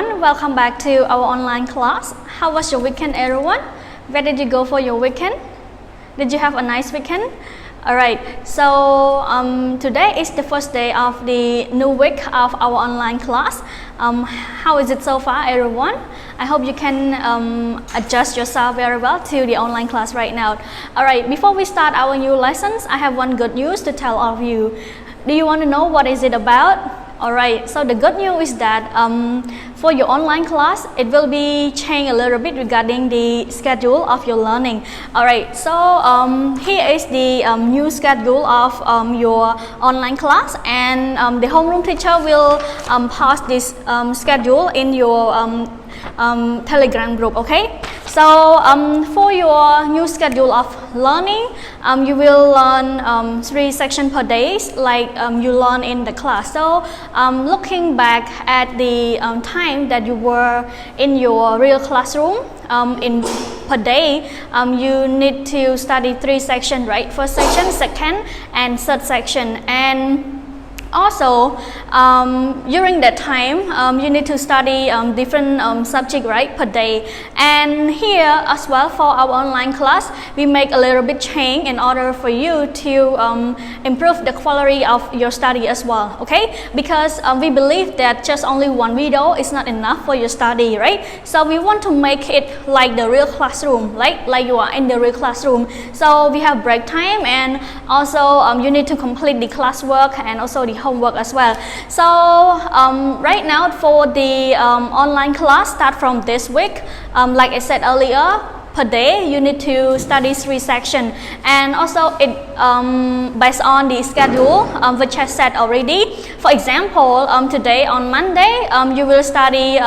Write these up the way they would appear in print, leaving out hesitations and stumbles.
everyone, welcome back to our online class. How was your weekend, everyone? Where did you go for your weekend? Did you have a nice weekend? Alright, so today is the first day of the new week of our online class. How is it so far, everyone? I hope you can adjust yourself very well to the online class right now. Alright, before we start our new lessons, I have one good news to tell all of you. Do you want to know what is it about? Alright, so the good news is that for your online class, it will be changed a little bit regarding the schedule of your learning. Alright, so here is the new schedule of your online class, and the homeroom teacher will post this schedule in your Telegram group, okay? So for your new schedule of learning, you will learn 3 sections per day, like you learn in the class. So looking back at the time that you were in your real classroom, in per day, you need to study 3 sections, right? First section, second, and third section. And also, during that time, you need to study different subjects, right, per day. And here as well, for our online class, we make a little bit change in order for you to improve the quality of your study as well, okay? Because we believe that just only one video is not enough for your study, right? So we want to make it like the real classroom, like you are in the real classroom. So we have break time, and also you need to complete the classwork and also the homework as well. So right now for the online class, start from this week, like I said earlier, per day you need to study 3 sections, and also it based on the schedule which I said already. For example, today on Monday, you will study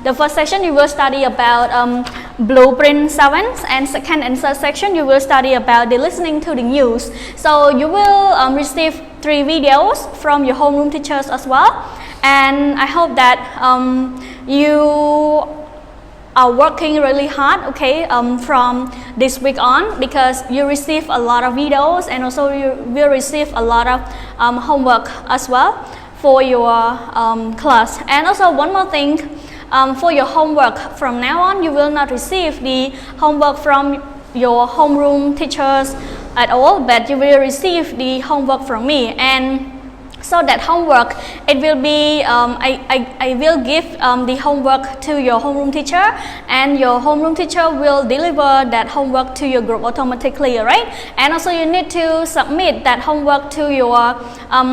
the first section, you will study about Blueprint 7, and second and third section you will study about the listening to the news. So you will receive 3 videos from your homeroom teachers as well, and I hope that you are working really hard, okay, from this week on, because you receive a lot of videos, and also you will receive a lot of homework as well for your class. And also one more thing, for your homework, from now on you will not receive the homework from your homeroom teachers at all, but you will receive the homework from me. And so that homework, it will be I will give the homework to your homeroom teacher, and your homeroom teacher will deliver that homework to your group automatically, right? And also you need to submit that homework to your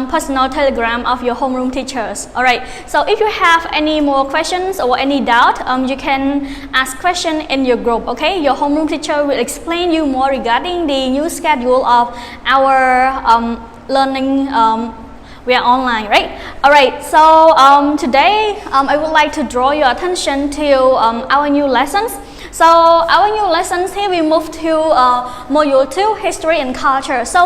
personal telegram of your homeroom teachers. Alright, so if you have any more questions or any doubt, you can ask question in your group, okay? Your homeroom teacher will explain you more regarding the new schedule of our learning. We are online, right? Alright, so today I would like to draw your attention to our new lessons. So our new lessons, here we move to Module 2, History and Culture. So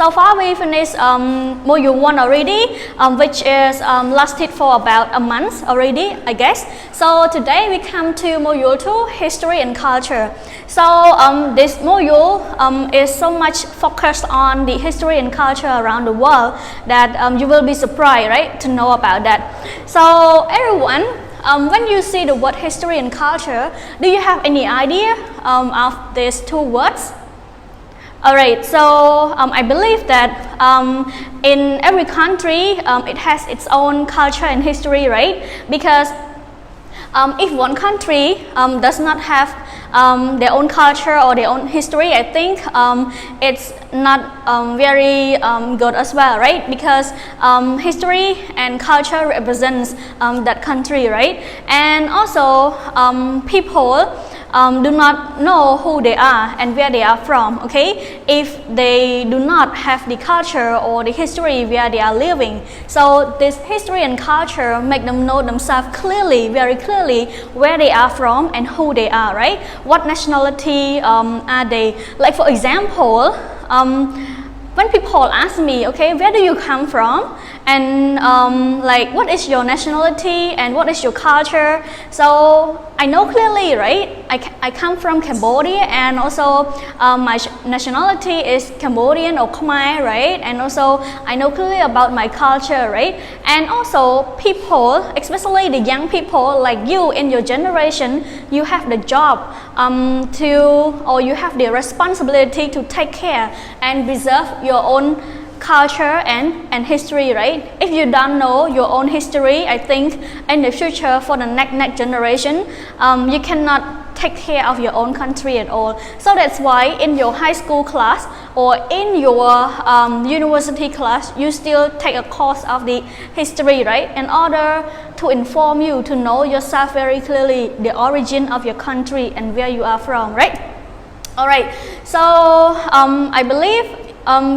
far we finished Module 1 already, which is lasted for about a month already, I guess. So today we come to Module 2, History and Culture. So this module is so much focused on the history and culture around the world that you will be surprised, right, to know about that. So everyone, when you see the word history and culture, do you have any idea of these 2 words? Alright, so I believe that in every country it has its own culture and history, right? Because if one country does not have their own culture or their own history, I think it's not very good as well, right? Because history and culture represents that country, right? And also people do not know who they are and where they are from, okay, if they do not have the culture or the history where they are living. So this history and culture make them know themselves clearly, very clearly, where they are from and who they are, right? What nationality are they? Like for example, when people ask me, okay, where do you come from, and like what is your nationality and what is your culture, so I know clearly, right? I come from Cambodia, and also my nationality is Cambodian or Khmer, right? And also I know clearly about my culture, right? And also people, especially the young people like you in your generation, you have the job or you have the responsibility to take care and preserve your own culture and history, right? If you don't know your own history, I think in the future for the next generation, you cannot take care of your own country at all. So that's why in your high school class or in your university class, you still take a course of the history, right? In order to inform you to know yourself very clearly, the origin of your country and where you are from, right? All right, so I believe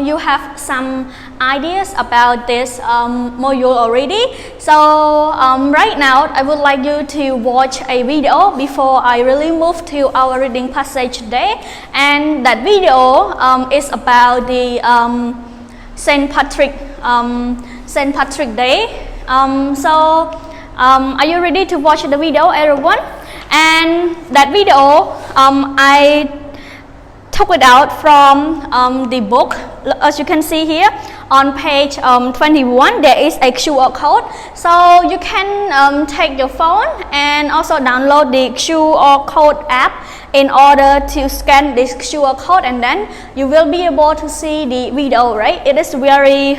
you have some ideas about this module already. So right now I would like you to watch a video before I really move to our reading passage today, and that video is about the St. Patrick Day. Are you ready to watch the video, everyone? And that video I took it out from the book. As you can see here on page 21, there is a QR code, so you can take your phone and also download the QR code app in order to scan this QR code, and then you will be able to see the video, right? It is very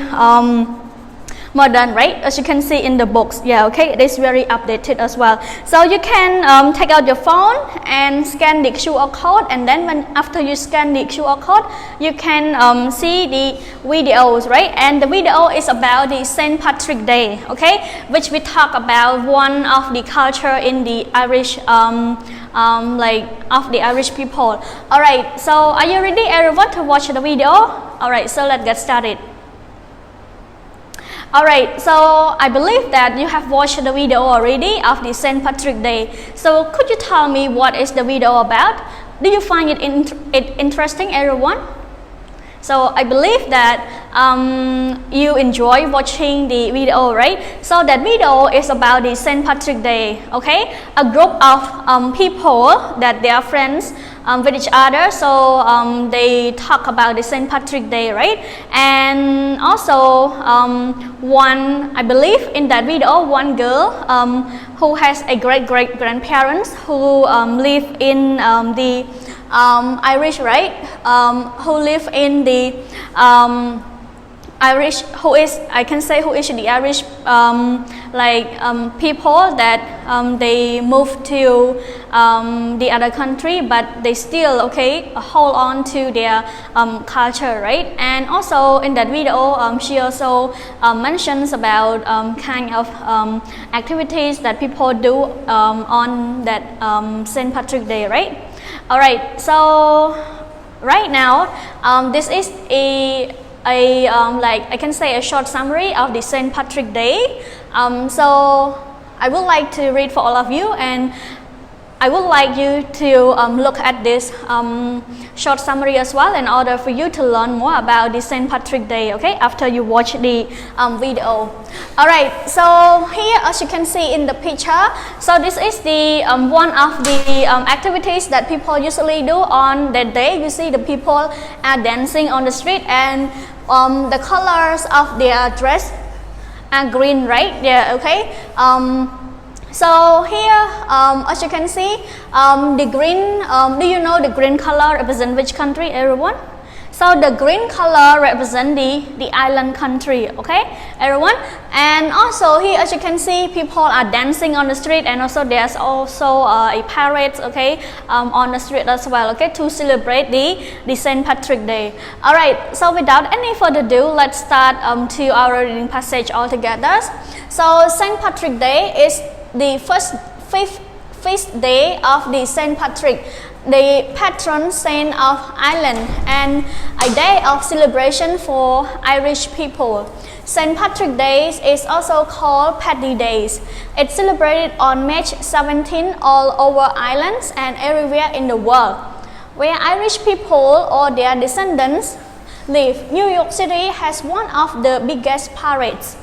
modern, right? As you can see in the books, yeah, okay, it is very updated as well. So you can take out your phone and scan the QR code, and then after you scan the QR code, you can see the videos, right? And the video is about the St. Patrick Day, okay, which we talk about one of the culture in the Irish, like of the Irish people. All right, so are you ready, everyone, to watch the video? All right, so let's get started. Alright, so I believe that you have watched the video already of the St. Patrick Day. So could you tell me what is the video about? Do you find it interesting, everyone? So I believe that you enjoy watching the video, right? So that video is about the St. Patrick Day, okay? A group of people that they are friends with each other, so they talk about the St. Patrick Day, right? And also I believe in that video, one girl who has a great grandparents who live in the Irish, right? Who live in the Irish, who is the Irish people that they move to the other country, but they still hold on to their culture, right? And also in that video, she also mentions about kind of activities that people do on that St. Patrick Day, right? All right, so right now this is I can say a short summary of the St. Patrick Day. So I would like to read for all of you, and I would like you to look at this short summary as well in order for you to learn more about the St. Patrick Day, okay, after you watch the video. Alright, so here as you can see in the picture, so this is the one of the activities that people usually do on that day. You see the people are dancing on the street, and the colors of their dress are green, right? Yeah, okay. So here, as you can see, the green, do you know the green color represent which country, everyone? So the green color represent the island country, okay, everyone? And also here, as you can see, people are dancing on the street, and also there's also a parade, okay, on the street as well, okay, to celebrate the St. Patrick Day. All right, so without any further ado, let's start to our reading passage altogether. So St. Patrick Day is the feast day of the St. Patrick, the patron saint of Ireland, and a day of celebration for Irish people. St. Patrick Day is also called Paddy Days. It's celebrated on March 17 all over Ireland and everywhere in the world. Where Irish people or their descendants live, New York City has one of the biggest parades.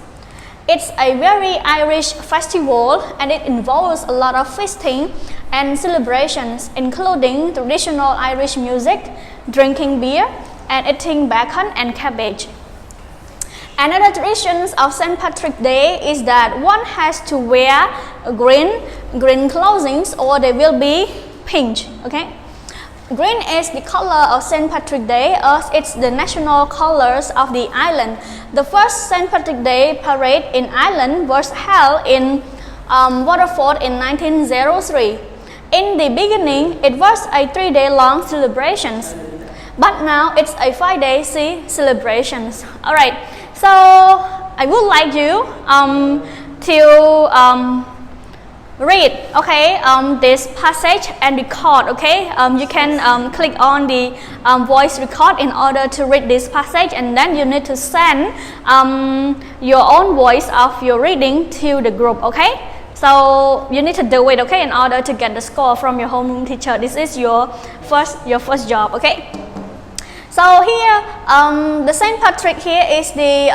It's a very Irish festival, and it involves a lot of feasting and celebrations, including traditional Irish music, drinking beer, and eating bacon and cabbage. Another tradition of St. Patrick's Day is that one has to wear green clothing or they will be pink. Okay, green is the color of St. Patrick's Day as it's the national colors of the island. The first St. Patrick's Day parade in Ireland was held in Waterford in 1903. In the beginning, it was a 3-day long celebration, but now it's a 5-day celebration. All right. So I would like you to read, okay, this passage and record, okay. You can click on the voice record in order to read this passage, and then you need to send your own voice of your reading to the group, okay. So you need to do it, okay, in order to get the score from your homeroom teacher. This is your first job, okay. So here, the St. Patrick here is the,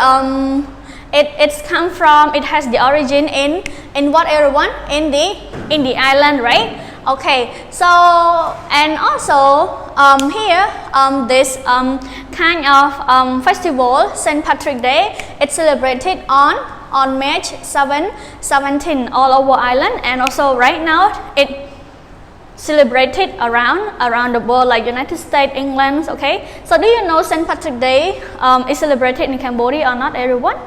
it has the origin in what everyone? In the island, right? Okay, so, and also, here, this kind of festival, St. Patrick Day, it's celebrated on March 17 all over Ireland, and also right now, it celebrated around the world, like United States, England, okay. So do you know St. Patrick's Day is celebrated in Cambodia or not, everyone?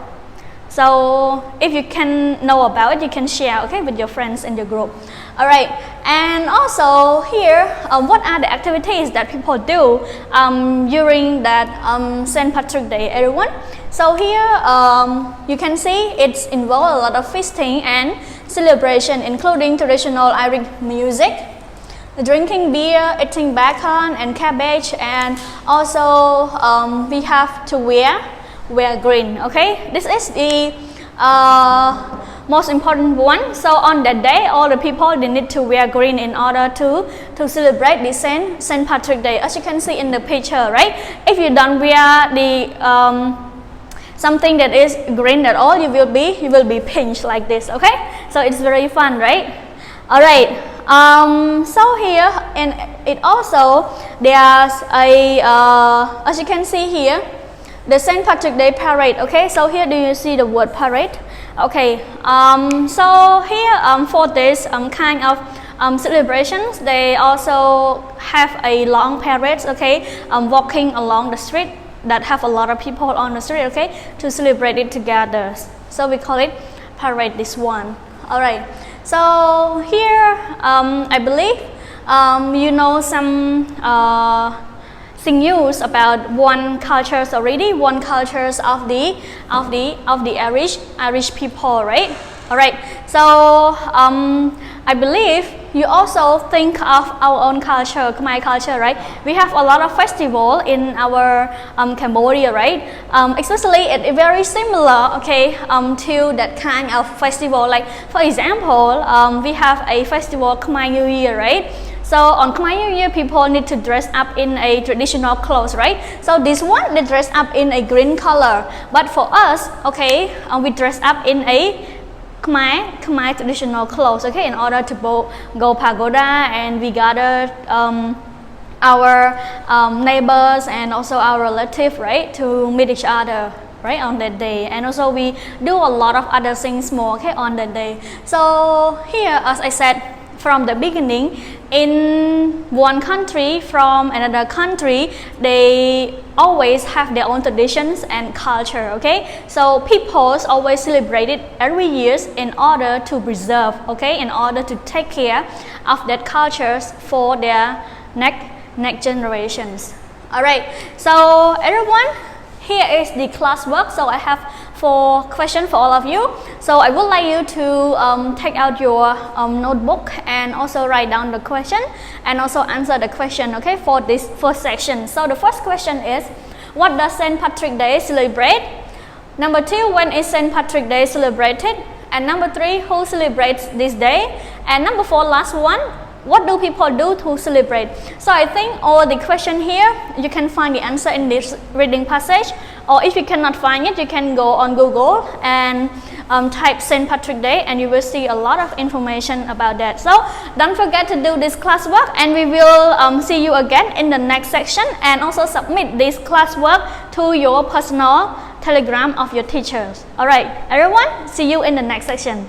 So if you can know about it, you can share, okay, with your friends in your group. All right, and also here, what are the activities that people do during that St. Patrick's Day, everyone? So here, you can see it's involved a lot of feasting and celebration, including traditional Irish music, drinking beer, eating bacon and cabbage, and also we have to wear green, okay. This is the most important one. So on that day, all the people, they need to wear green in order to celebrate the St. Patrick's Day, as you can see in the picture, right? If you don't wear the something that is green at all, you will be pinched like this, okay. So it's very fun, right? All right. So here, and it also, there's a, as you can see here, the St. Patrick's Day parade, okay. So here, do you see the word parade? Okay, so here, for this kind of celebrations, they also have a long parades, okay, walking along the street that have a lot of people on the street, okay, to celebrate it together. So we call it parade, this one. All right. So here, I believe you know some news about one cultures already, one cultures of the Irish people, right? All right. So I believe you also think of our own culture, Khmer culture, right? We have a lot of festival in our Cambodia, right? Especially it's very similar, okay, to that kind of festival. Like for example, we have a festival Khmer New Year, right? So on Khmer New Year, people need to dress up in a traditional clothes, right? So this one, they dress up in a green color. But for us, okay, we dress up in a Khmer traditional clothes, okay, in order to go pagoda, and we gather our neighbors and also our relatives, right, to meet each other, right, on that day. And also we do a lot of other things more, okay, on that day. So here, as I said from the beginning, in one country from another country, they always have their own traditions and culture, okay. So people always celebrate it every year in order to preserve, okay, in order to take care of that cultures for their next generations. All right, so everyone, here is the classwork. So I have 4 questions for all of you. So I would like you to take out your notebook and also write down the question and also answer the question, okay, for this first section. So the first question is, what does St. Patrick's Day celebrate? Number 2, when is St. Patrick's Day celebrated? And number 3, who celebrates this day? And number 4, last one, what do people do to celebrate? So I think all the question here, you can find the answer in this reading passage, or if you cannot find it, you can go on Google and type St. Patrick Day and you will see a lot of information about that. So don't forget to do this classwork, and we will see you again in the next section, and also submit this classwork to your personal Telegram of your teachers. Alright, everyone, see you in the next section.